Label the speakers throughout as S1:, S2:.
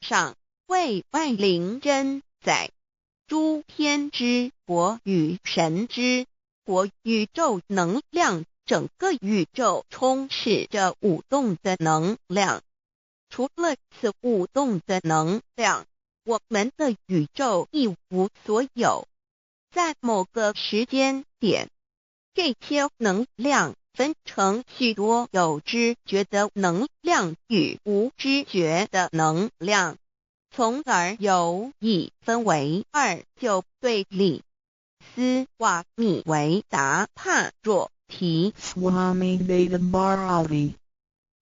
S1: 上，为外灵真载。诸天之国与神之国，宇宙能量，整个宇宙充斥着舞动的能量。除了此舞动的能量，我们的宇宙一无所有。在某个时间点，这些能量分成许多有知觉的能量与无知觉的能量，从而有意分为二就对立。斯瓦米维达帕若提
S2: Swami Vedabharati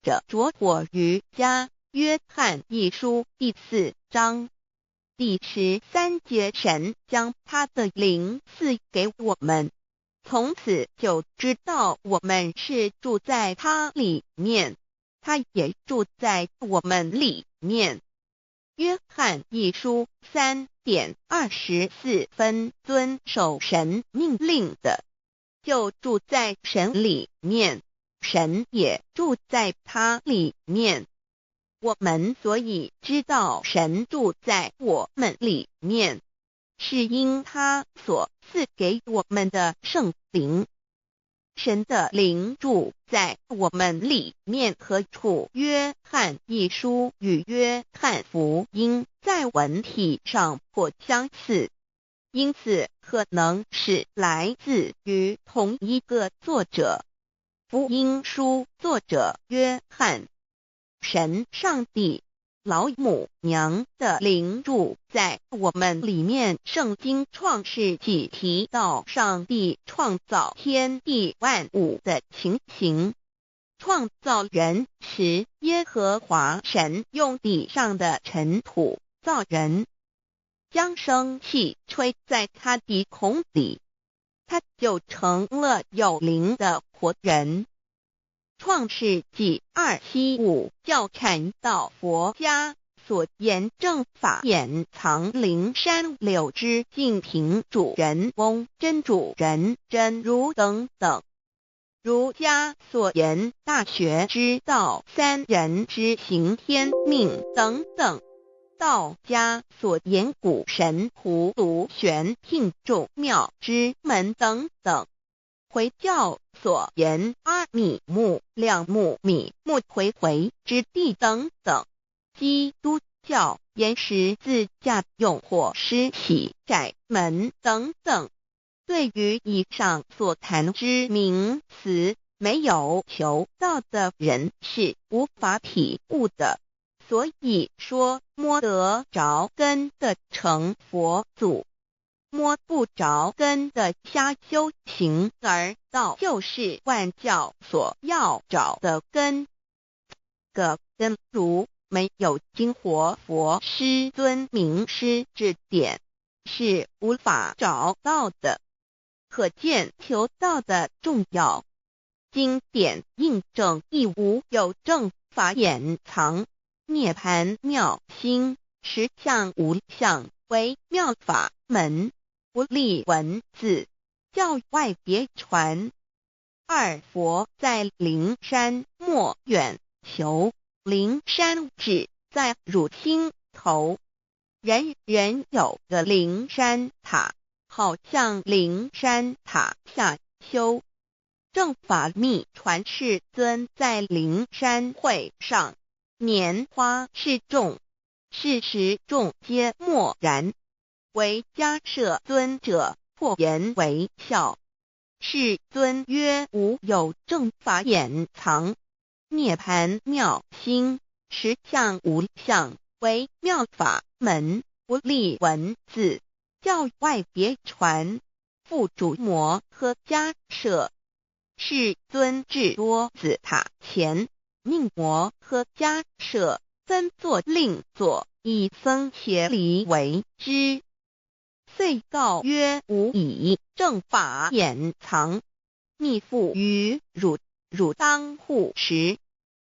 S1: 者着火于家约翰一书第4章第13节，神将他的灵赐给我们，从此就知道我们是住在他里面，他也住在我们里面。约翰一书3:24，遵守神命令的，就住在神里面，神也住在他里面。我们所以知道神住在我们里面，是因他所赐给我们的圣灵。神的灵住在我们里面，何处？约翰一书与约翰福音在文体上颇相似，因此可能是来自于同一个作者。福音书作者约翰，神上帝老母娘的灵住在我们里面。圣经创世纪提到上帝创造天地万物的情形。创造人时，耶和华神用地上的尘土造人，将生气吹在他鼻孔里，他就成了有灵的活人。创世纪2:7-5教阐到佛家所言正法掩藏灵山柳之净瓶主人翁真主人真如等等，儒家所言大学之道三人之行天命等等，道家所言古神葫芦玄牝众妙之门等等，回教所言阿米木亮木米木回回之地等等，基督教言十字架用火施洗窄门等等。对于以上所谈之名词，没有求道的人是无法体悟的。所以说摸得着根的成佛祖，摸不着根的瞎修行，而道就是万教所要找的根。个根如没有经活佛师尊名师指点，是无法找到的。可见求道的重要。经典印证亦无有正法掩藏，涅盘妙心，实相无相，为妙法门，不立文字，教外别传。二佛在灵山莫远求，灵山只在汝心头。人人有个灵山塔，好像灵山塔下修。正法密传世尊在灵山会上，拈花示众，是时众皆默然，唯迦摄尊者破颜为笑。世尊曰：无有正法掩藏，涅盘妙心，实相无相，为妙法门，不立文字，教外别传。复主摩诃迦摄。世尊至多子塔前，命摩诃迦摄分作令作，以僧伽梨为之。遂告曰：吾以正法掩藏，密付于汝，汝当护持。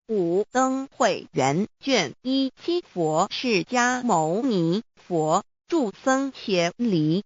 S1: 五灯会元卷1，七佛释迦牟尼佛著僧伽梨。